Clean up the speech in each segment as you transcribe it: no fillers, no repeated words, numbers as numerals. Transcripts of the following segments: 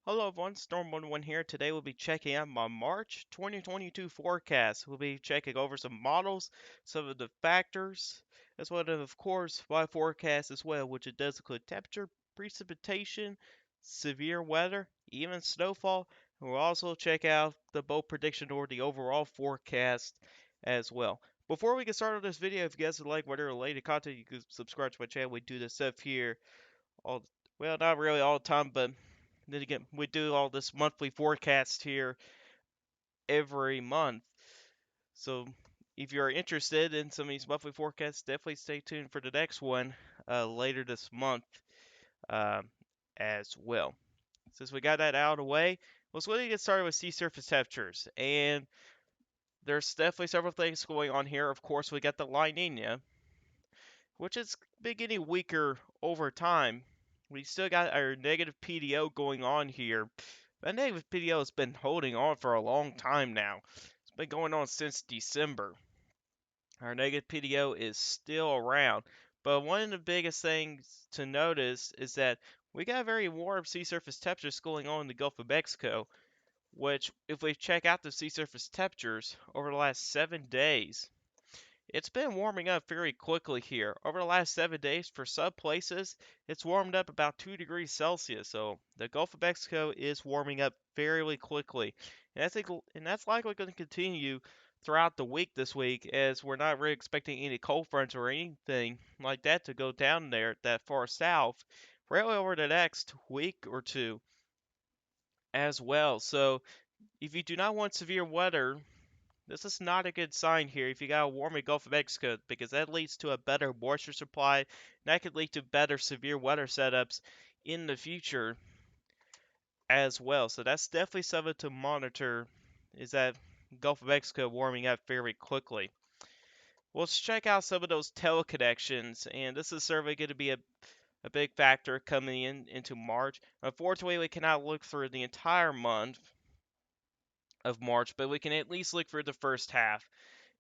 Hello everyone, Storm11 here. Today we'll be checking out my March 2022 forecast. We'll be checking over some models, some of the factors, as well as of course my forecast as well, which it does include temperature, precipitation, severe weather, even snowfall. And we'll also check out the boat prediction or the overall forecast as well. Before we get started on this video, if you guys would like weather related content, you can subscribe to my channel. We do this stuff here all, well, not really all the time, but then again, we do all this monthly forecast here every month. So if you're interested in some of these monthly forecasts, definitely stay tuned for the next one later this month um, as well. Since we got that out of the way, let's really get started with sea surface temperatures. And there's definitely several things going on here. Of course, we got the La Nina, which has been getting weaker over time. We still got our negative PDO going on here. That negative PDO has been holding on for a long time now. It's been going on since December. Our negative PDO is still around. But one of the biggest things to notice is that we got very warm sea surface temperatures going on in the Gulf of Mexico, which, if we check out the sea surface temperatures over the last 7 days, it's been warming up very quickly here. Over the last 7 days, for some places, it's warmed up about 2 degrees Celsius. So the Gulf of Mexico is warming up fairly quickly. And that's likely going to continue throughout the week this week, as we're not really expecting any cold fronts or anything like that to go down there that far south, really over the next week or two as well. So if you do not want severe weather, this is not a good sign here if you got a warmer Gulf of Mexico, because that leads to a better moisture supply, and that could lead to better severe weather setups in the future as well. So that's definitely something to monitor, is that Gulf of Mexico warming up very quickly. Well, let's check out some of those teleconnections, and this is certainly going to be a big factor coming into March. Unfortunately, we cannot look through the entire month of March, but we can at least look for the first half.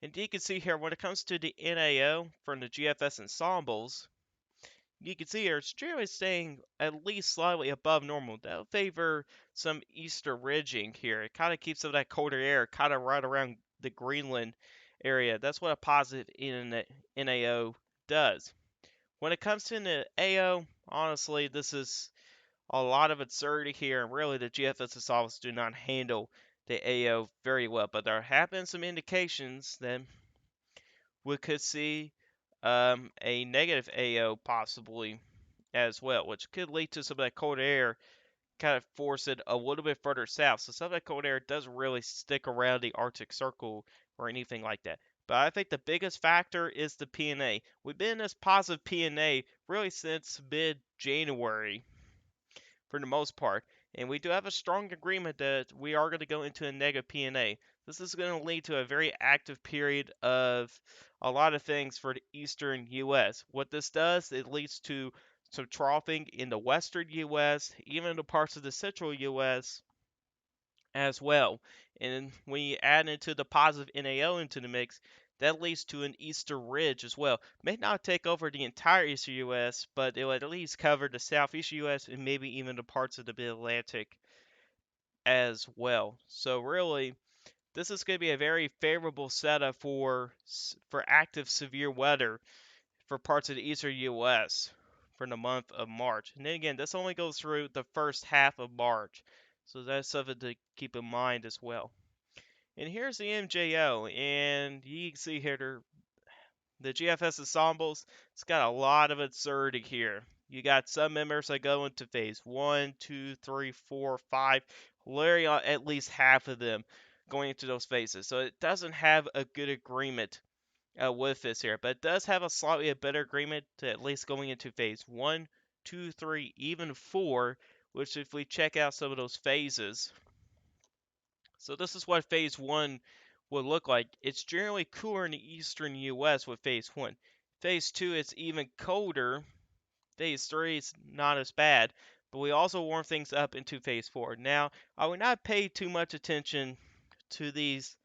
And you can see here, when it comes to the NAO from the Gfs Ensembles, you can see here it's generally staying at least slightly above normal. That'll favor some easter ridging here. It kind of keeps some of that colder air kind of right around the Greenland area. That's what a positive NAO does. When it comes to the AO, honestly, this is a lot of absurdity here, and really the Gfs Ensembles do not handle the AO very well. But there have been some indications that we could see a negative AO possibly as well, which could lead to some of that cold air kind of force it a little bit further south. So some of that cold air doesn't really stick around the Arctic Circle or anything like that. But I think the biggest factor is the PNA. We've been in this positive PNA really since mid-January for the most part. And we do have a strong agreement that we are going to go into a negative PNA. This is going to lead to a very active period of a lot of things for the eastern U.S. What this does, it leads to some troughing in the western U.S., even the parts of the central U.S. as well. And when you add into the positive NAO into the mix, that leads to an easter ridge as well. May not take over the entire eastern U.S., but it will at least cover the southeastern U.S. and maybe even the parts of the mid-Atlantic as well. So really, this is going to be a very favorable setup for active severe weather for parts of the eastern U.S. for the month of March. And then again, this only goes through the first half of March, so that's something to keep in mind as well. And here's the MJO, and you can see here the Gfs Ensembles. It's got a lot of absurdity here. You got some members that go into phase 1, 2, 3, 4, 5, literally at least half of them going into those phases. So it doesn't have a good agreement with this here, but it does have a slightly better agreement to at least going into phase 1, 2, 3, even 4, which if we check out some of those phases. So this is what phase 1 would look like. It's generally cooler in the eastern US with phase 1. Phase 2, it's even colder. Phase 3 is not as bad, but we also warm things up into phase 4. Now, I would not pay too much attention to these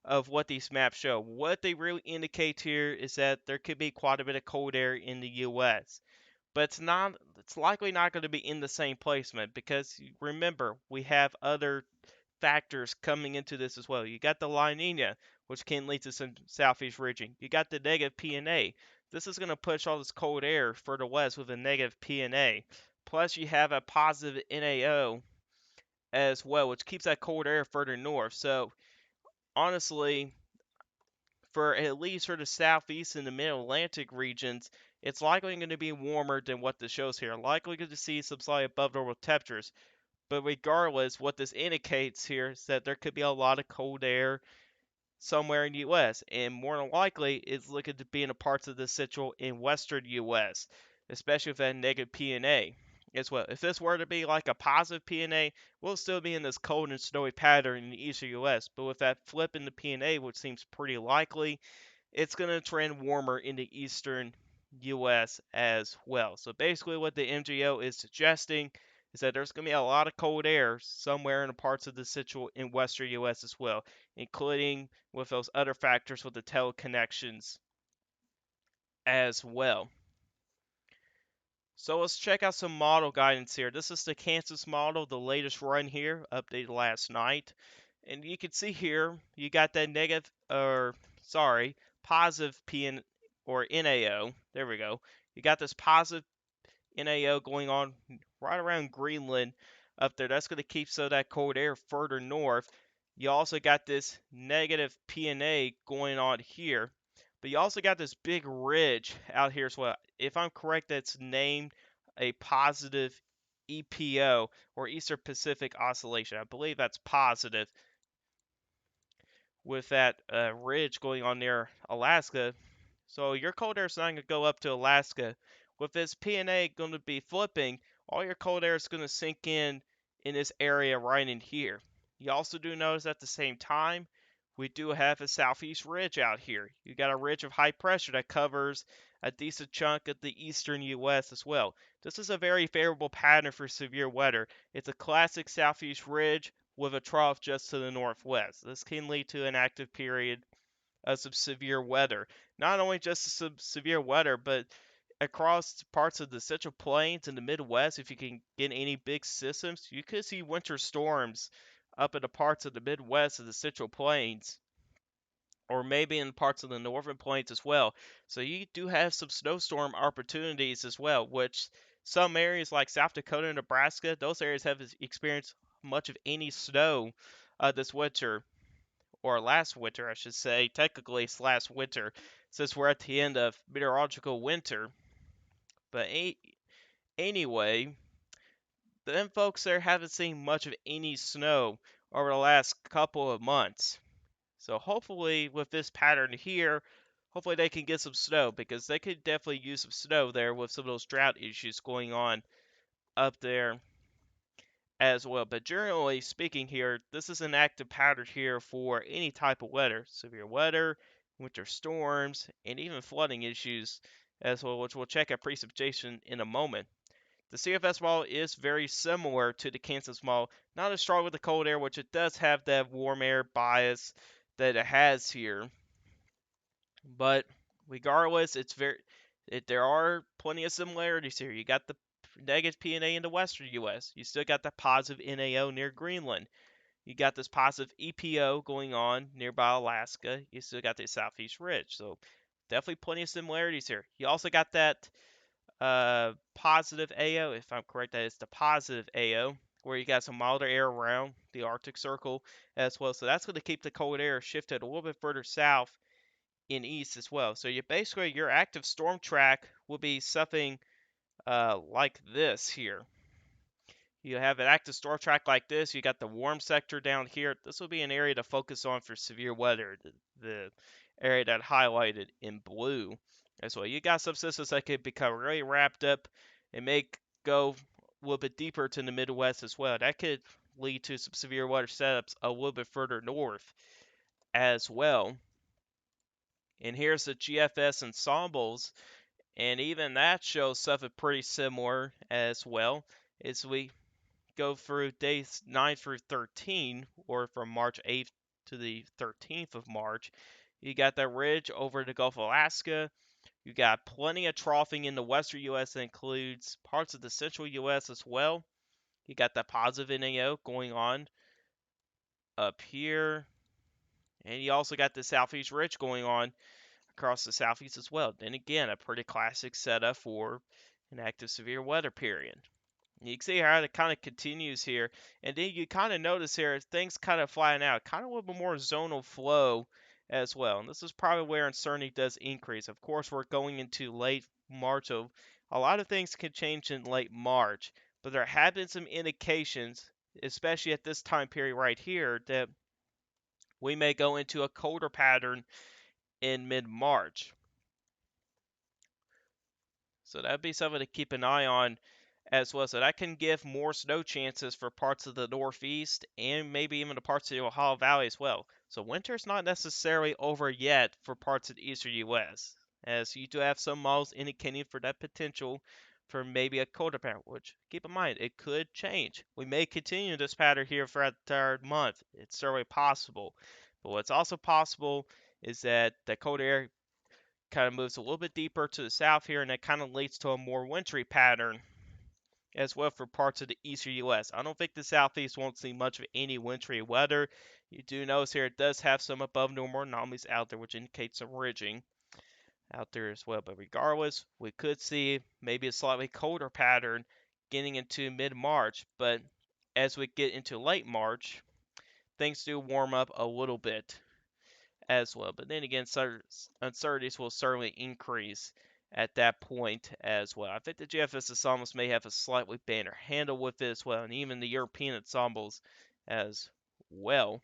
of what these maps show. What they really indicate here is that there could be quite a bit of cold air in the US. but it's likely not going to be in the same placement because remember, we have other factors coming into this as well. You got the La Nina, which can lead to some southeast ridging. You got the negative PNA. This is going to push all this cold air further west with a negative PNA. Plus, you have a positive NAO as well, which keeps that cold air further north. So, honestly, for at least for the southeast and the mid-Atlantic regions, it's likely going to be warmer than what this shows here. Likely going to see some slightly above normal temperatures. But regardless, what this indicates here is that there could be a lot of cold air somewhere in the U.S. and more than likely it's looking to be in the parts of the central and western U.S., especially with that negative PNA as well. If this were to be like a positive PNA, we'll still be in this cold and snowy pattern in the eastern U.S. But with that flip in the PNA, which seems pretty likely, it's going to trend warmer in the eastern U.S. as well. So basically, what the MGO is suggesting is that there's going to be a lot of cold air somewhere in the parts of the central and western U.S. as well, including with those other factors with the teleconnections as well. So let's check out some model guidance here. This is the Kansas model, the latest run here, updated last night. And you can see here, you got that negative, or sorry, positive PN or NAO. There we go. You got this positive NAO going on right around Greenland up there. That's going to keep some of that cold air further north. You also got this negative PNA going on here. But you also got this big ridge out here as well. If I'm correct, that's named a positive EPO or Eastern Pacific Oscillation. I believe that's positive with that ridge going on near Alaska. So your cold air is not going to go up to Alaska. With this PNA going to be flipping, all your cold air is going to sink in this area right in here. You also do notice at the same time, we do have a southeast ridge out here. You got a ridge of high pressure that covers a decent chunk of the eastern U.S. as well. This is a very favorable pattern for severe weather. It's a classic southeast ridge with a trough just to the northwest. This can lead to an active period of some severe weather. Not only just some severe weather, but across parts of the Central Plains and the Midwest, if you can get any big systems, you could see winter storms up in the parts of the Midwest and the Central Plains, or maybe in parts of the Northern Plains as well. So you do have some snowstorm opportunities as well, which some areas like South Dakota and Nebraska, those areas have experienced much of any snow this winter, or last winter, I should say. Technically, it's last winter, since we're at the end of meteorological winter. But anyway, them folks there haven't seen much of any snow over the last couple of months. So hopefully, with this pattern here, hopefully they can get some snow because they could definitely use some snow there with some of those drought issues going on up there as well. But generally speaking here, this is an active pattern here for any type of weather, severe weather, winter storms, and even flooding issues as well, which we'll check at precipitation in a moment. The CFS model is very similar to the Kansas model, not as strong with the cold air, which it does have that warm air bias that it has here. But regardless, there are plenty of similarities here. You got the negative PNA in the western U.S. You still got the positive NAO near Greenland. You got this positive EPO going on nearby Alaska. You still got the southeast ridge. So definitely plenty of similarities here. You also got that positive AO, if I'm correct, that is the positive AO, where you got some milder air around the Arctic Circle as well. So that's going to keep the cold air shifted a little bit further south in east as well. So you basically your active storm track will be something like this here. You have an active storm track like this. You got the warm sector down here. This will be an area to focus on for severe weather. The area that highlighted in blue as well. You got some systems that could become really wrapped up and may go a little bit deeper to the Midwest as well. That could lead to some severe weather setups a little bit further north as well. And here's the GFS Ensembles, and even that shows something pretty similar as well. As we go through days 9 through 13, or from March 8th to the 13th of March, you got that ridge over the Gulf of Alaska. You got plenty of troughing in the western U.S. that includes parts of the central U.S. as well. You got that positive NAO going on up here. And you also got the southeast ridge going on across the southeast as well. Then again, a pretty classic setup for an active severe weather period. You can see how it kind of continues here. And then you kind of notice here, things kind of flatten out. Kind of a little bit more zonal flow as well. And this is probably where uncertainty does increase. Of course, we're going into late March. So a lot of things can change in late March. But there have been some indications, especially at this time period right here, that we may go into a colder pattern in mid-March. So that'd be something to keep an eye on as well. So that can give more snow chances for parts of the Northeast and maybe even the parts of the Ohio Valley as well. So winter's not necessarily over yet for parts of the eastern U.S., as you do have some models indicating for that potential for maybe a colder pattern, which keep in mind, it could change. We may continue this pattern here for the third month. It's certainly possible. But what's also possible is that the colder air kind of moves a little bit deeper to the south here, and that kind of leads to a more wintry pattern as well for parts of the eastern U.S. I don't think the southeast won't see much of any wintry weather. You do notice here it does have some above normal anomalies out there, which indicates some ridging out there as well. But regardless, we could see maybe a slightly colder pattern getting into mid-March. But as we get into late March, things do warm up a little bit as well. But then again, uncertainties will certainly increase at that point as well. I think the Gfs Ensembles may have a slightly better handle with it as well, and even the European Ensembles as well.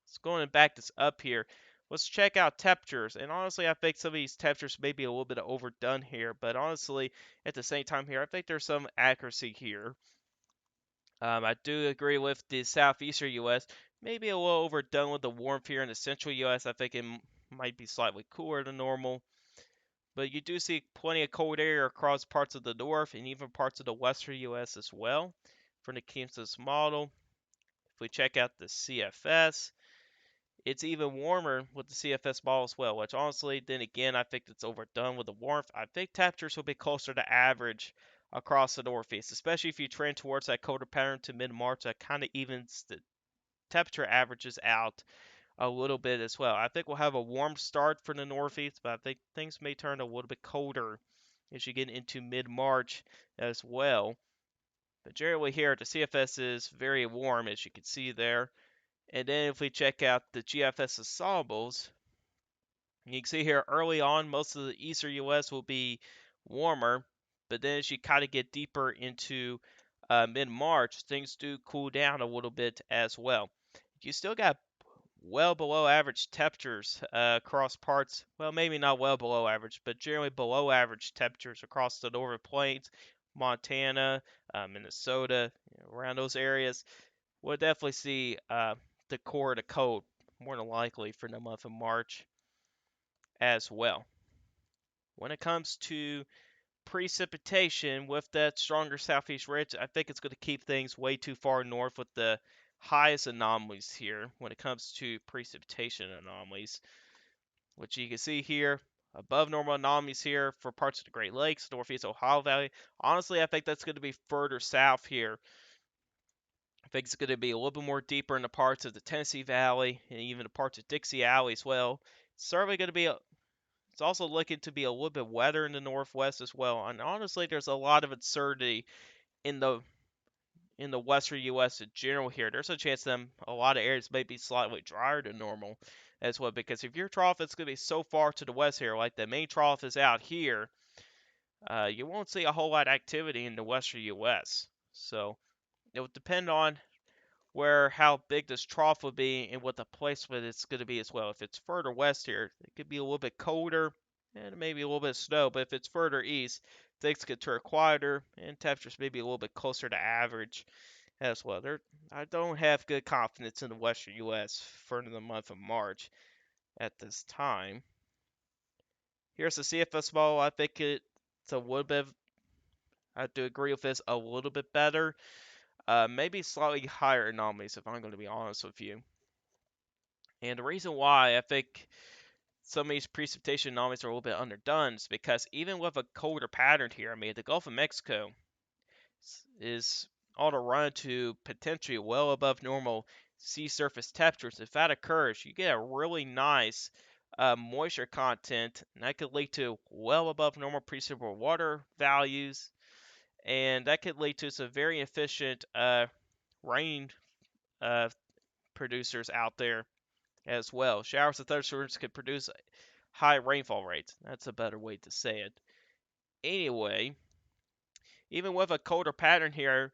So going back this up here, let's check out temperatures. And honestly, I think some of these temperatures may be a little bit overdone here, but honestly, at the same time here, I think there's some accuracy here. I do agree with the southeastern U.S. Maybe a little overdone with the warmth here in the central U.S. I think it might be slightly cooler than normal. But you do see plenty of cold air across parts of the north and even parts of the western U.S. as well from the Kansas model. If we check out the CFS, it's even warmer with the CFS model as well, which honestly, then again, I think it's overdone with the warmth. I think temperatures will be closer to average across the northeast, especially if you trend towards that colder pattern to mid-March. That kind of evens the temperature averages out a little bit as well. I think we'll have a warm start for the northeast, but I think things may turn a little bit colder as you get into mid-March as well. But generally here, the CFS is very warm, as you can see there. And then if we check out the Gfs Ensembles, you can see here early on, most of the eastern U.S. will be warmer, but then as you kind of get deeper into mid-March, things do cool down a little bit as well. You still got well below average temperatures across parts, well, maybe not well below average, but generally below average temperatures across the northern plains, Montana, Minnesota, around those areas. We'll definitely see the core of the cold more than likely for the month of March as well. When it comes to precipitation with that stronger southeast ridge, I think it's going to keep things way too far north with the highest anomalies here when it comes to precipitation anomalies, which you can see here. Above normal anomalies here for parts of the Great Lakes, Northeast Ohio Valley. Honestly, I think that's going to be further south here. I think it's going to be a little bit more deeper in the parts of the Tennessee Valley and even the parts of Dixie Alley as well. It's certainly going to be it's also looking to be a little bit wetter in the Northwest as well. And honestly, there's a lot of uncertainty in the western U.S. in general here. There's a chance that a lot of areas may be slightly drier than normal as well. Because if your trough is going to be so far to the west here, like the main trough is out here, you won't see a whole lot of activity in the western U.S. So it will depend on how big this trough will be and what the placement it's going to be as well. If it's further west here, it could be a little bit colder and maybe a little bit of snow. But if it's further east, things could turn quieter and temperatures maybe a little bit closer to average as well. I don't have good confidence in the western U.S. for the month of March at this time. Here's the CFS model. I think it's a little bit. I have to agree with this a little bit better. Maybe slightly higher anomalies, if I'm going to be honest with you. And the reason why I think some of these precipitation anomalies are a little bit underdone is because even with a colder pattern here, I mean, the Gulf of Mexico is on a run to potentially well above normal sea surface temperatures. If that occurs, you get a really nice moisture content, and that could lead to well above normal precipitable water values, and that could lead to some very efficient rain uh, producers out there as well. Showers and thunderstorms could produce high rainfall rates. That's a better way to say it. Anyway, even with a colder pattern here,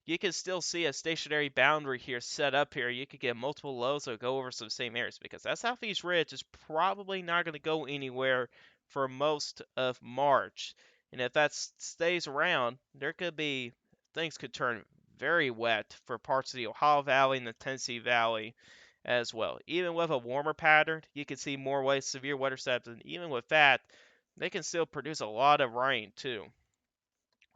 you can still see a stationary boundary here set up here. You could get multiple lows that go over some same areas because that southeast ridge is probably not going to go anywhere for most of March. And if that stays around, there could be things could turn very wet for parts of the Ohio Valley and the Tennessee Valley as well. Even with a warmer pattern, you can see more severe weather steps, and even with that, they can still produce a lot of rain too.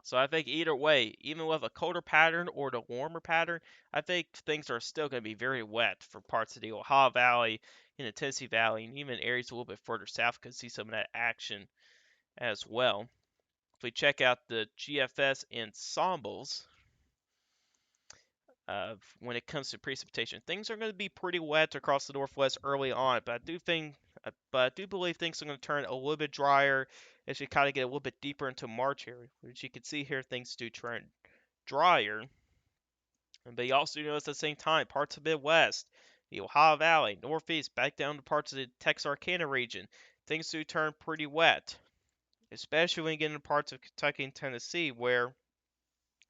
So I think either way, even with a colder pattern or the warmer pattern, I think things are still going to be very wet for parts of the Ohio Valley, in the Tennessee Valley, and even areas a little bit further south could see some of that action as well. If we check out the GFS ensembles, when it comes to precipitation, things are going to be pretty wet across the Northwest early on, but I do believe things are going to turn a little bit drier as you kind of get a little bit deeper into March here. Which you can see here, things do turn drier. But you also notice at the same time, parts of the Midwest, the Ohio Valley, Northeast, back down to parts of the Texarkana region, things do turn pretty wet, especially when you get into parts of Kentucky and Tennessee where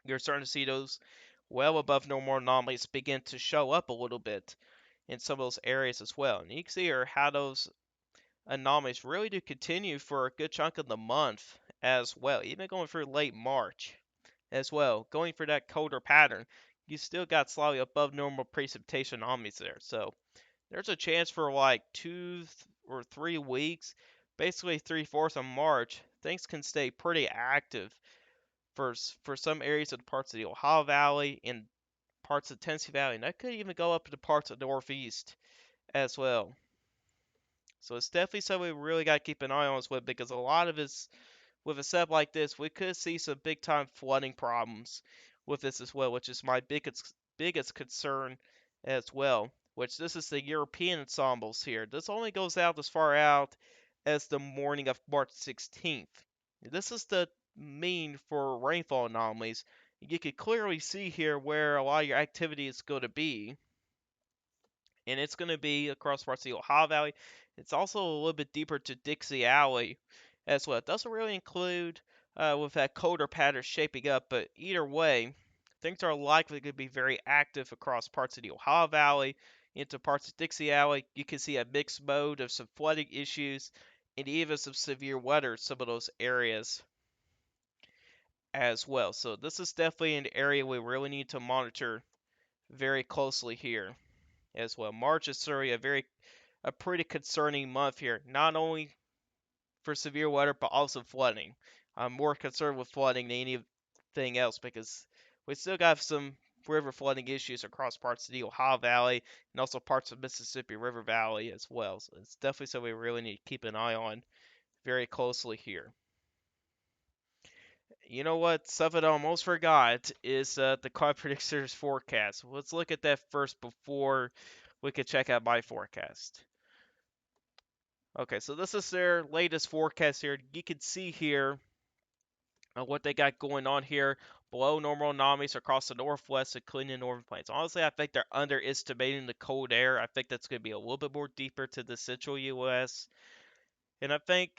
you're starting to see those well above normal anomalies begin to show up a little bit in some of those areas as well. And you can see here how those anomalies really do continue for a good chunk of the month as well, even going through late March as well. Going for that colder pattern, you still got slightly above normal precipitation anomalies there. So there's a chance for like 2 or 3 weeks, basically 3/4 of March, things can stay pretty active for some areas of the parts of the Ohio Valley and parts of the Tennessee Valley, and that could even go up to parts of the Northeast as well. So it's definitely something we really got to keep an eye on with because a lot of this, with a setup like this, we could see some big time flooding problems with this as well, which is my biggest concern as well. Which this is the European ensembles here. This only goes out as far out as the morning of March 16th. This is the mean for rainfall anomalies. You can clearly see here where a lot of your activity is going to be, and it's going to be across parts of the Ohio Valley. It's also a little bit deeper to Dixie Alley as well. It doesn't really include with that colder pattern shaping up, but either way, things are likely to be very active across parts of the Ohio Valley into parts of Dixie Alley. You can see a mixed mode of some flooding issues and even some severe weather in some of those areas as well. So this is definitely an area we really need to monitor very closely here as well. March is certainly a pretty concerning month here, not only for severe weather but also flooding. I'm more concerned with flooding than anything else because we still got some river flooding issues across parts of the Ohio Valley and also parts of Mississippi River Valley as well. So it's definitely something we really need to keep an eye on very closely here. You know what? Something I almost forgot is the cloud predictors forecast. Let's look at that first before we can check out my forecast. Okay, so this is their latest forecast here. You can see here what they got going on here. Below normal anomalies across the northwest, including the northern plains. Honestly, I think they're underestimating the cold air. I think that's going to be a little bit more deeper to the central U.S. And I think,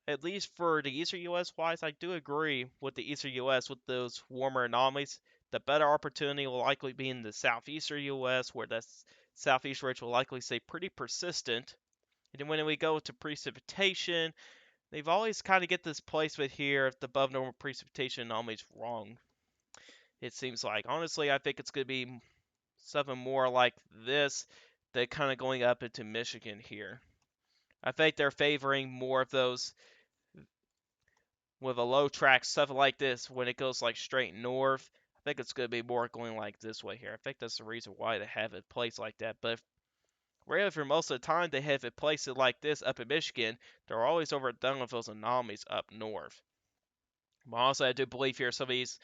at least for the eastern U.S. wise, I do agree with the eastern U.S. with those warmer anomalies. The better opportunity will likely be in the southeastern U.S., where the southeast ridge will likely stay pretty persistent. And then when we go to precipitation, they've always kind of get this placement here if the above normal precipitation anomaly's wrong. It seems like. Honestly, I think it's going to be something more like this than kind of going up into Michigan here. I think they're favoring more of those with a low track, stuff like this, when it goes like straight north. I think it's going to be more going like this way here. I think that's the reason why they have it placed like that. But Rarely for most of the time they have it placed it like this up in Michigan. They're always overdone with those anomalies up north. But also, I do believe here some of these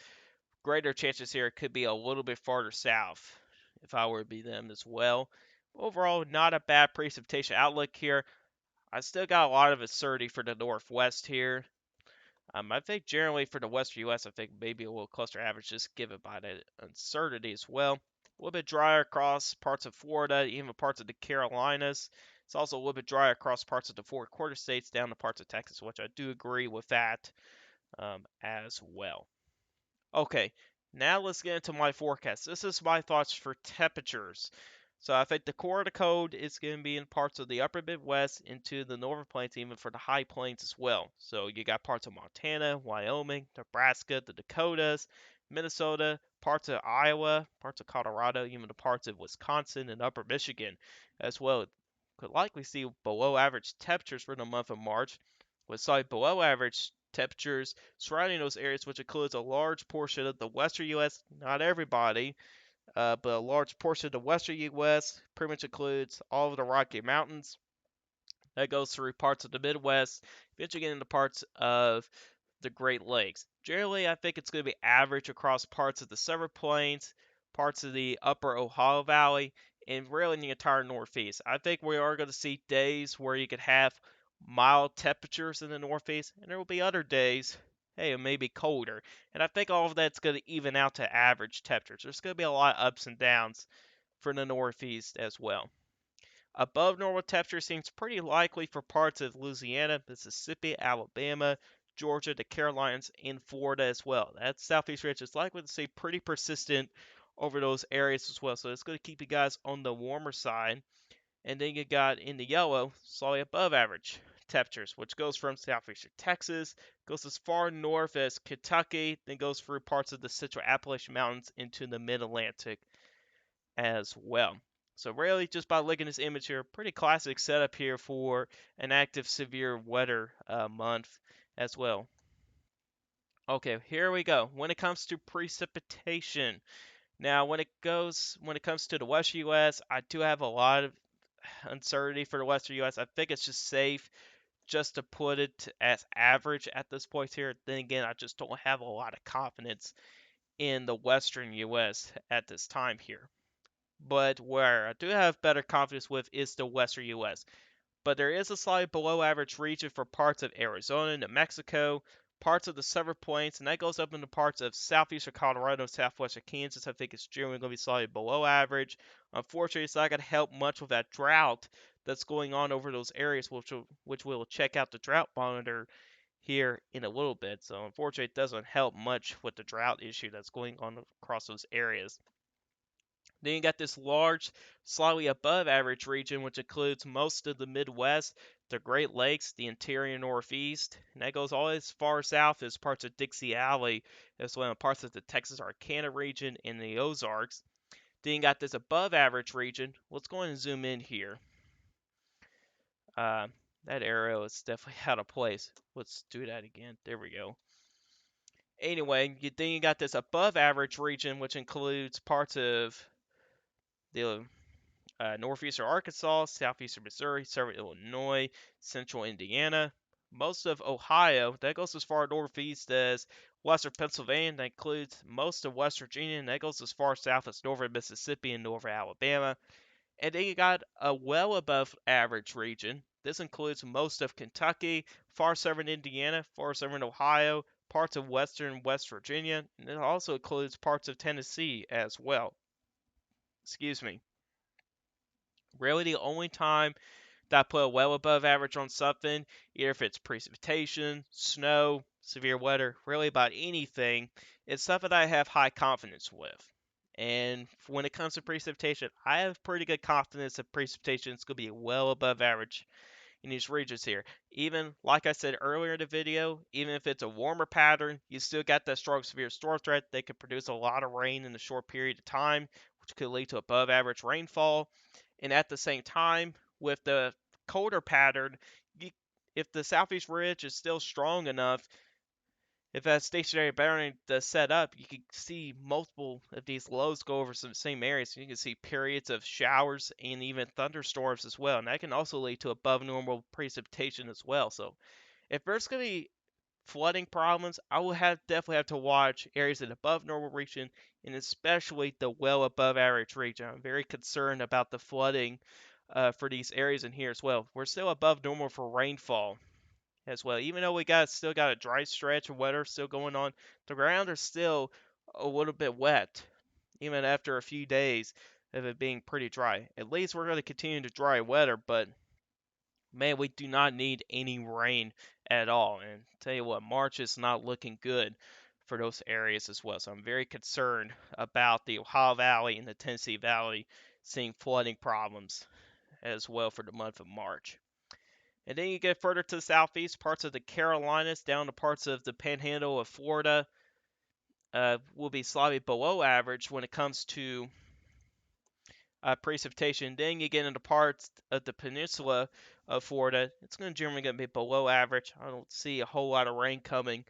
greater chances here could be a little bit farther south if I were to be them as well. Overall, not a bad precipitation outlook here. I still got a lot of uncertainty for the northwest here. I think generally for the western U.S., I think maybe a little closer average just given by the uncertainty as well. A little bit drier across parts of Florida, even parts of the Carolinas. It's also a little bit drier across parts of the four quarter states down to parts of Texas, which I do agree with that as well. Okay, now let's get into my forecast. This is my thoughts for temperatures. So I think the core of the code is going to be in parts of the upper Midwest into the northern plains, even for the high plains as well. So you got parts of Montana, Wyoming, Nebraska, the Dakotas, Minnesota, parts of Iowa, parts of Colorado, even the parts of Wisconsin and upper Michigan as well. Could likely see below average temperatures for the month of March, with slightly below average temperatures surrounding those areas, which includes a large portion of the western U.S. Not everybody, but a large portion of the western U.S. Pretty much includes all of the Rocky Mountains. That goes through parts of the Midwest, eventually getting into parts of the Great Lakes. Generally, I think it's going to be average across parts of the Southern Plains, parts of the Upper Ohio Valley, and really in the entire Northeast. I think we are going to see days where you could have mild temperatures in the Northeast, and there will be other days, hey, it may be colder. And I think all of that's going to even out to average temperatures. There's going to be a lot of ups and downs for the Northeast as well. Above normal temperature seems pretty likely for parts of Louisiana, Mississippi, Alabama, Georgia, the Carolinas, and Florida as well. That southeast ridge is likely to stay pretty persistent over those areas as well. So it's going to keep you guys on the warmer side. And then you got in the yellow, slightly above average temperatures, which goes from southeastern Texas, goes as far north as Kentucky, then goes through parts of the Central Appalachian Mountains into the mid-Atlantic as well. So really, just by looking at this image here, pretty classic setup here for an active severe weather month as well. Okay, here we go. When it comes to precipitation, now when it comes to the western U.S., I do have a lot of uncertainty for the western U.S. I think it's just safe just to put it as average at this point here. Then again, I just don't have a lot of confidence in the western U.S. at this time here. But where I do have better confidence with is the western U.S. But there is a slightly below average region for parts of Arizona, New Mexico, parts of the Southern Plains, and that goes up into parts of southeastern Colorado, southwestern Kansas. I think it's generally going to be slightly below average. Unfortunately, it's not going to help much with that drought that's going on over those areas, which we'll check out the drought monitor here in a little bit. So unfortunately, it doesn't help much with the drought issue that's going on across those areas. Then you got this large, slightly above average region, which includes most of the Midwest, the Great Lakes, the interior Northeast, and that goes all as far south as parts of Dixie Alley, as well as parts of the Texas-Arcana region and the Ozarks. Then you got this above average region. Let's go ahead and zoom in here. That arrow is definitely out of place. Let's do that again. There we go. Anyway, then you got this above average region, which includes parts of the northeastern Arkansas, southeastern Missouri, southern Illinois, central Indiana, most of Ohio. That goes as far northeast as western Pennsylvania. That includes most of West Virginia, and that goes as far south as northern Mississippi and northern Alabama. And then you got a well above average region. This includes most of Kentucky, far southern Indiana, far southern Ohio, parts of western West Virginia, and it also includes parts of Tennessee as well. Excuse me. Really, the only time that I put well above average on something, either if it's precipitation, snow, severe weather, really about anything, it's stuff that I have high confidence with. And when it comes to precipitation, I have pretty good confidence that precipitation is going to be well above average in these regions here. Even, like I said earlier in the video, even if it's a warmer pattern, you still got that strong severe storm threat. They could produce a lot of rain in a short period of time, which could lead to above average rainfall. And at the same time, with the colder pattern, if the southeast ridge is still strong enough, If that stationary boundary does set up, you can see multiple of these lows go over some same areas. You can see periods of showers and even thunderstorms as well. And that can also lead to above normal precipitation as well. So if there's going to be flooding problems, I will definitely have to watch areas in above normal region and especially the well above average region. I'm very concerned about the flooding for these areas in here as well. We're still above normal for rainfall as well. Even though we still got a dry stretch of weather still going on, the ground is still a little bit wet, even after a few days of it being pretty dry. At least we're going to continue to dry weather, but man, we do not need any rain at all. And tell you what, March is not looking good for those areas as well. So I'm very concerned about the Ohio Valley and the Tennessee Valley seeing flooding problems as well for the month of March. And then you get further to the southeast, parts of the Carolinas down to parts of the panhandle of Florida will be slightly below average when it comes to precipitation. Then you get into parts of the peninsula of Florida. It's generally going to be below average. I don't see a whole lot of rain coming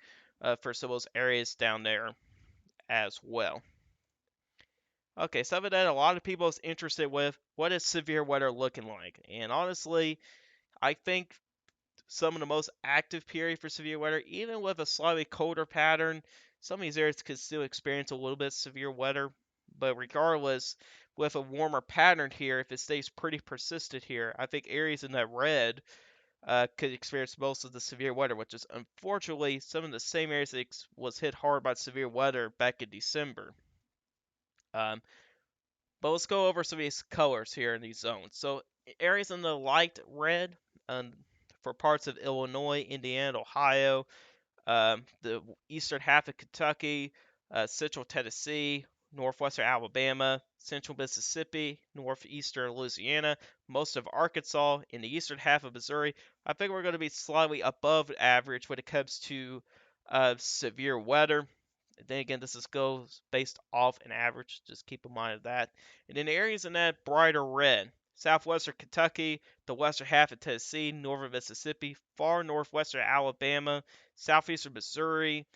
for some of those areas down there as well. Okay, something that a lot of people is interested with, what is severe weather looking like? And honestly, I think some of the most active period for severe weather, even with a slightly colder pattern, some of these areas could still experience a little bit of severe weather. But regardless, with a warmer pattern here, if it stays pretty persistent here, I think areas in that red could experience most of the severe weather, which is unfortunately some of the same areas that was hit hard by severe weather back in December. Um, but let's go over some of these colors here in these zones. So areas in the light red um, for parts of Illinois, Indiana, Ohio, the eastern half of Kentucky, central Tennessee, northwestern Alabama, central Mississippi, northeastern Louisiana, most of Arkansas, in the eastern half of Missouri. I think we're going to be slightly above average when it comes to severe weather. Then again, goes based off an average. Just keep in mind of that. And then areas in that brighter red, southwestern Kentucky, the western half of Tennessee, northern Mississippi, far northwestern Alabama, southeastern Missouri,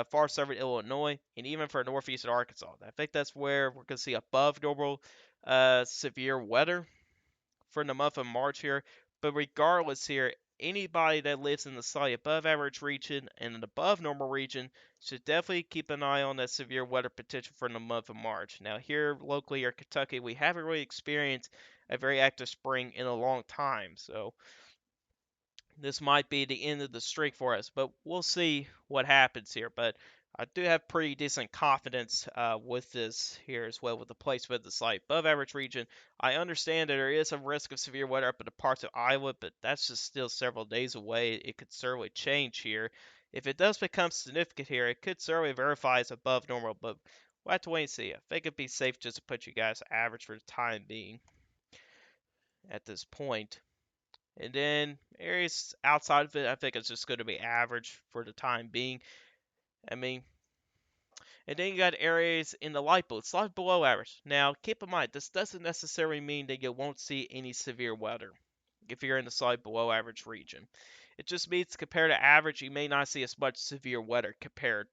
far southern Illinois, and even for northeastern Arkansas. I think that's where we're going to see above normal severe weather for the month of March here. But regardless here, anybody that lives in the slightly above average region and an above normal region should definitely keep an eye on that severe weather potential for the month of March. Now here locally or Kentucky, we haven't really experienced a very active spring in a long time. So this might be the end of the streak for us, but we'll see what happens here. But I do have pretty decent confidence with this here as well, with the placement of the site above average region. I understand that there is a risk of severe weather up in the parts of Iowa, but that's just still several days away. It could certainly change here. If it does become significant here, it could certainly verify as above normal, but we'll have to wait and see. I think it'd be safe just to put you guys average for the time being at this point. And then areas outside of it, I think it's just going to be average for the time being. I mean, and then you got areas in the light blue, slightly below average. Now, keep in mind, this doesn't necessarily mean that you won't see any severe weather if you're in the slightly below average region. It just means compared to average, you may not see as much severe weather compared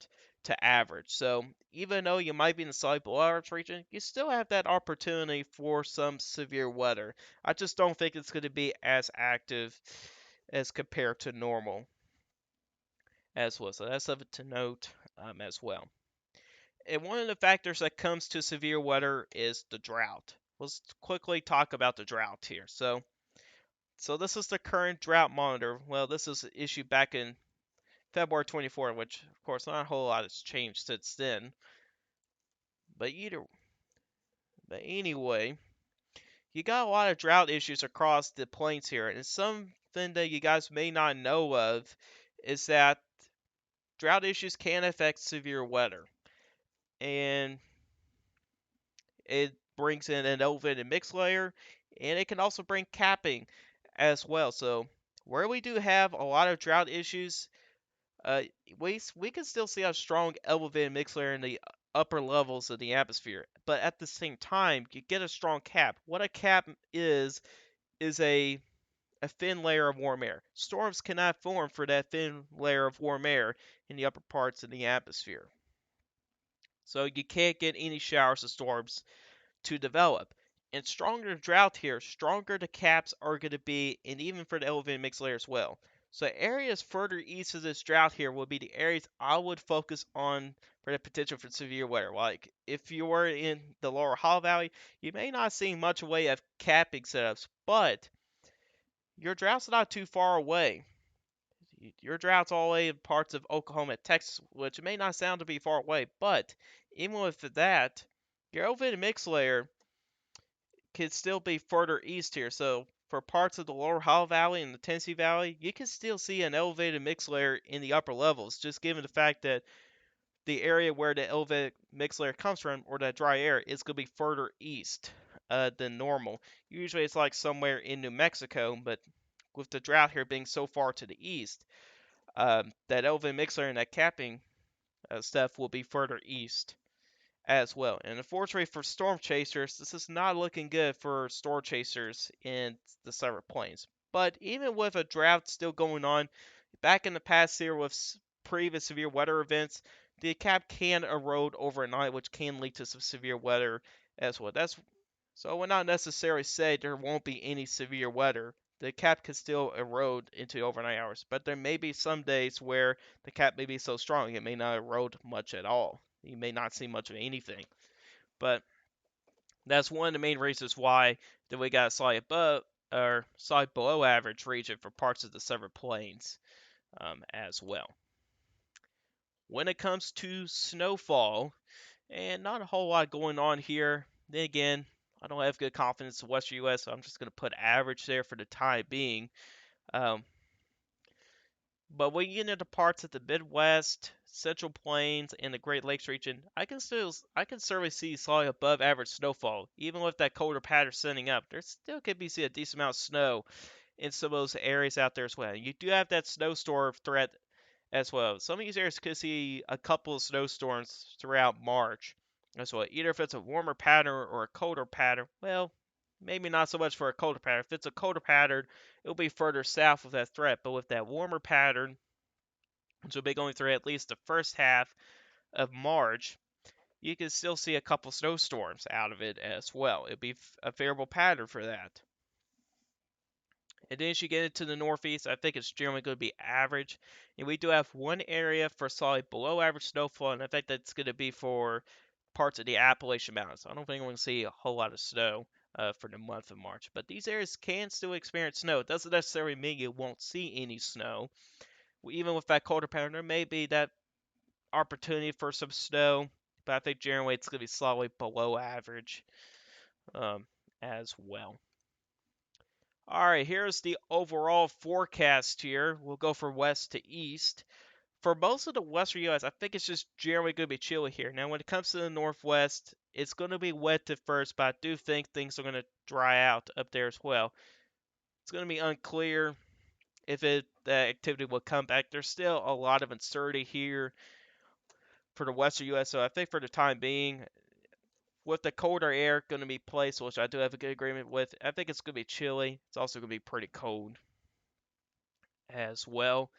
to average. So even though you might be in the slightly below average region, you still have that opportunity for some severe weather. I just don't think it's going to be as active as compared to normal as well. So that's something to note as well. And one of the factors that comes to severe weather is the drought. Let's quickly talk about the drought here. So this is the current drought monitor. Well, this is issued back in February 24, which of course not a whole lot has changed since then. But anyway, you got a lot of drought issues across the plains here, and something that you guys may not know of is that drought issues can affect severe weather, and it brings in an elevated mix layer, and it can also bring capping as well. So where we do have a lot of drought issues, uh, we can still see a strong elevated mix layer in the upper levels of the atmosphere, but at the same time, you get a strong cap. What a cap is a a thin layer of warm air. Storms cannot form for that thin layer of warm air in the upper parts of the atmosphere. So you can't get any showers or storms to develop. And stronger the drought here, stronger the caps are going to be, and even for the elevated mixed layer as well. So areas further east of this drought here will be the areas I would focus on for the potential for severe weather. Like if you were in the lower Hollow Valley, you may not see much way of capping setups, but your drought's not too far away. Your drought's all the way in parts of Oklahoma, Texas, which may not sound to be far away, but even with that, your elevated mixed layer could still be further east here. So for parts of the lower Ohio Valley and the Tennessee Valley, you can still see an elevated mix layer in the upper levels, just given the fact that the area where the elevated mix layer comes from, or that dry air, is going to be further east than normal. Usually it's like somewhere in New Mexico, but with the drought here being so far to the east, that elevated mix layer and that capping stuff will be further east as well. And unfortunately for storm chasers, this is not looking good for storm chasers in the Southern Plains. But even with a drought still going on, back in the past year with previous severe weather events, the cap can erode overnight, which can lead to some severe weather as well. That's so I would not necessarily say there won't be any severe weather. The cap can still erode into overnight hours, but there may be some days where the cap may be so strong it may not erode much at all. You may not see much of anything. But that's one of the main reasons why that we got a slight above or slight below average region for parts of the Southern Plains as well. When it comes to snowfall, and not a whole lot going on here. Then again, I don't have good confidence in Western U.S., so I'm just going to put average there for the time being. Um, but when you get into parts of the Midwest, Central Plains, and the Great Lakes region, I can certainly see slightly above average snowfall. Even with that colder pattern setting up, there still could be a decent amount of snow in some of those areas out there as well. You do have that snowstorm threat as well. Some of these areas could see a couple of snowstorms throughout March as well. Either if it's a warmer pattern or a colder pattern, well, maybe not so much for a colder pattern. If it's a colder pattern, it'll be further south of that threat. But with that warmer pattern, which will be going through at least the first half of March, you can still see a couple snowstorms out of it as well. It'd be a favorable pattern for that. And then as you get into the northeast, I think it's generally going to be average. And we do have one area for solid below average snowfall, and I think that's going to be for parts of the Appalachian Mountains. I don't think we're going to see a whole lot of snow for the month of March. But these areas can still experience snow. It doesn't necessarily mean you won't see any snow. Even with that colder pattern, there may be that opportunity for some snow. But I think generally it's going to be slightly below average as well. All right, here's the overall forecast here. We'll go from west to east. For most of the western U.S., I think it's just generally going to be chilly here. Now, when it comes to the northwest, it's going to be wet at first, but I do think things are going to dry out up there as well. It's going to be unclear if the activity will come back. There's still a lot of uncertainty here for the western U.S., so I think for the time being, with the colder air going to be placed, which I do have a good agreement with, I think it's going to be chilly. It's also going to be pretty cold as well.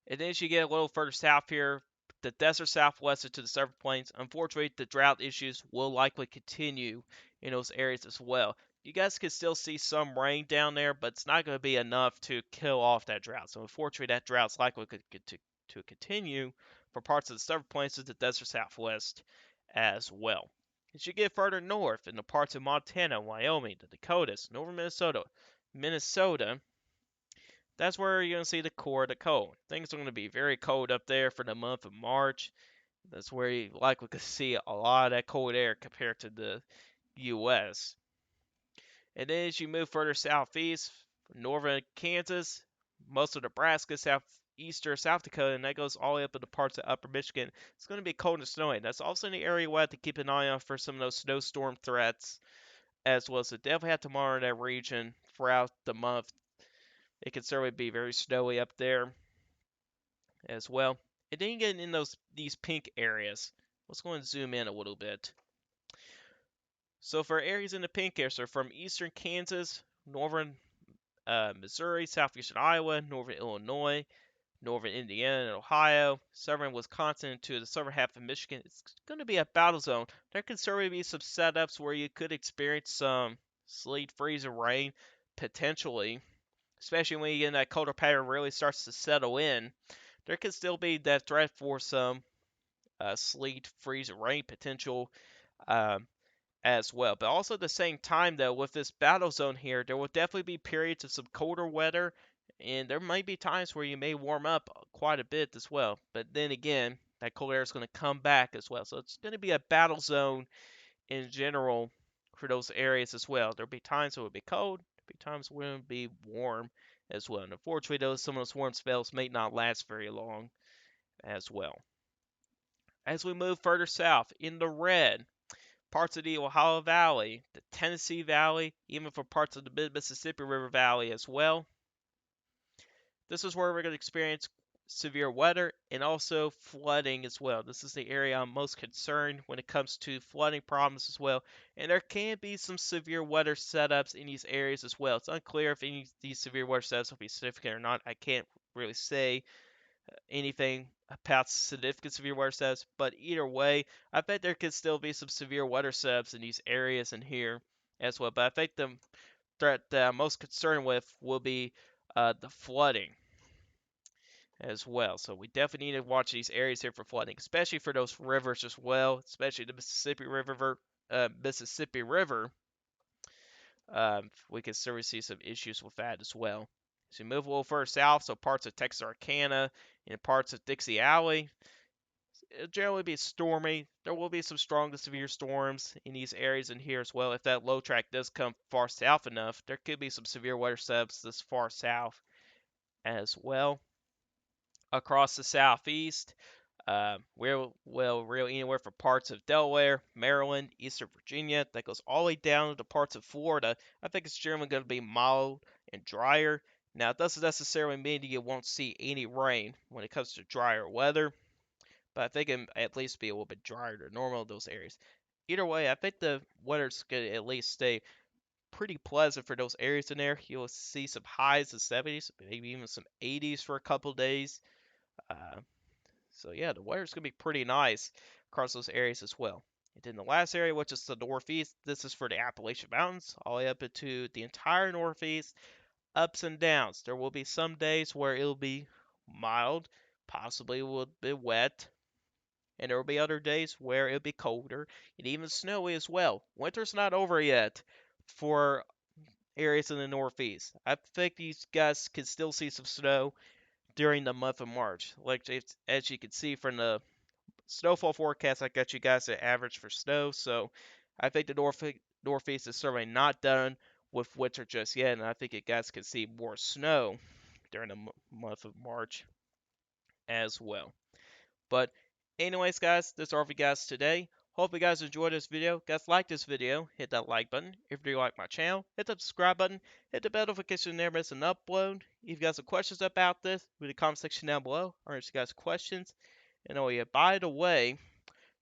And then as you get a little further south here, the desert southwest to the Southern Plains, unfortunately, the drought issues will likely continue in those areas as well. You guys can still see some rain down there, but it's not going to be enough to kill off that drought. So unfortunately, that drought's likely to continue for parts of the Southern Plains to the desert southwest as well. As you get further north in the parts of Montana, Wyoming, the Dakotas, northern Minnesota, that's where you're going to see the core of the cold. Things are going to be very cold up there for the month of March. That's where you likely could see a lot of that cold air compared to the U.S. And then as you move further southeast, northern Kansas, most of Nebraska, southeastern South Dakota, and that goes all the way up into parts of upper Michigan, it's going to be cold and snowy. That's also in the area we have to keep an eye on for some of those snowstorm threats as well. So definitely have to monitor that region throughout the month. It can certainly be very snowy up there as well. And then you get in these pink areas. Let's go and zoom in a little bit. So for areas in the pink area, so from eastern Kansas, northern Missouri, southeastern Iowa, northern Illinois, northern Indiana and Ohio, southern Wisconsin to the southern half of Michigan. It's going to be a battle zone. There could certainly be some setups where you could experience some sleet, freeze, and rain potentially, especially when you get in that colder pattern really starts to settle in. There could still be that threat for some sleet, freeze, and rain potential um, as well. But also at the same time, though, with this battle zone here, there will definitely be periods of some colder weather, and there might be times where you may warm up quite a bit as well. But then again, that cold air is going to come back as well. So it's going to be a battle zone in general for those areas as well. There'll be times where it'll be cold, there'll be times where it'll be warm as well. And unfortunately, some of those warm spells may not last very long as well. As we move further south, in the red, parts of the Ohio Valley, the Tennessee Valley, even for parts of the Mid-Mississippi River Valley as well. This is where we're going to experience severe weather and also flooding as well. This is the area I'm most concerned when it comes to flooding problems as well. And there can be some severe weather setups in these areas as well. It's unclear if any of these severe weather setups will be significant or not. I can't really say anything about significant severe weather setups, but either way, I bet there could still be some severe weather setups in these areas in here as well. But I think the threat that I'm most concerned with will be the flooding as well. So we definitely need to watch these areas here for flooding, especially for those rivers as well, especially the Mississippi River. Mississippi River, we could certainly see some issues with that as well. So we move a little further south, so parts of Texarkana and parts of Dixie Alley, it'll generally be stormy. There will be some strong to severe storms in these areas in here as well. If that low track does come far south enough, there could be some severe weather setups this far south as well. Across the southeast, really anywhere from parts of Delaware, Maryland, Eastern Virginia, that goes all the way down to parts of Florida. I think it's generally going to be mild and drier. Now, it doesn't necessarily mean you won't see any rain when it comes to drier weather, but I think it at least be a little bit drier than normal in those areas. Either way, I think the weather's going to at least stay pretty pleasant for those areas in there. You'll see some highs in 70s, maybe even some 80s for a couple days. Uh, so yeah, the weather's gonna be pretty nice across those areas as well. And then the last area, which is the northeast, this is for the Appalachian Mountains, all the way up into the entire northeast. Ups and downs. There will be some days where it'll be mild, possibly a little bit wet, and there will be other days where it'll be colder and even snowy as well. Winter's not over yet for areas in the northeast. I think these guys can still see some snow during the month of March. Like as you can see from the snowfall forecast, I got you guys an average for snow. So I think the northeast is certainly not done with winter just yet, and I think you guys can see more snow during the month of March as well. But anyways, guys, that's all for you guys today. Hope you guys enjoyed this video. Guys, like this video, hit that like button. If you like my channel, hit the subscribe button. Hit the bell notification there, miss an upload. If you guys have questions about this, leave the comment section down below. I'll answer you guys questions. And oh yeah, by the way,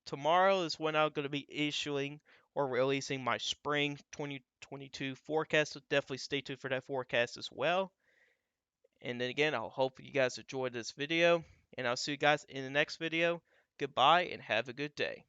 tomorrow is when I'm going to be issuing or releasing my spring 2022 forecast. So definitely stay tuned for that forecast as well. And then again, I hope you guys enjoyed this video. And I'll see you guys in the next video. Goodbye and have a good day.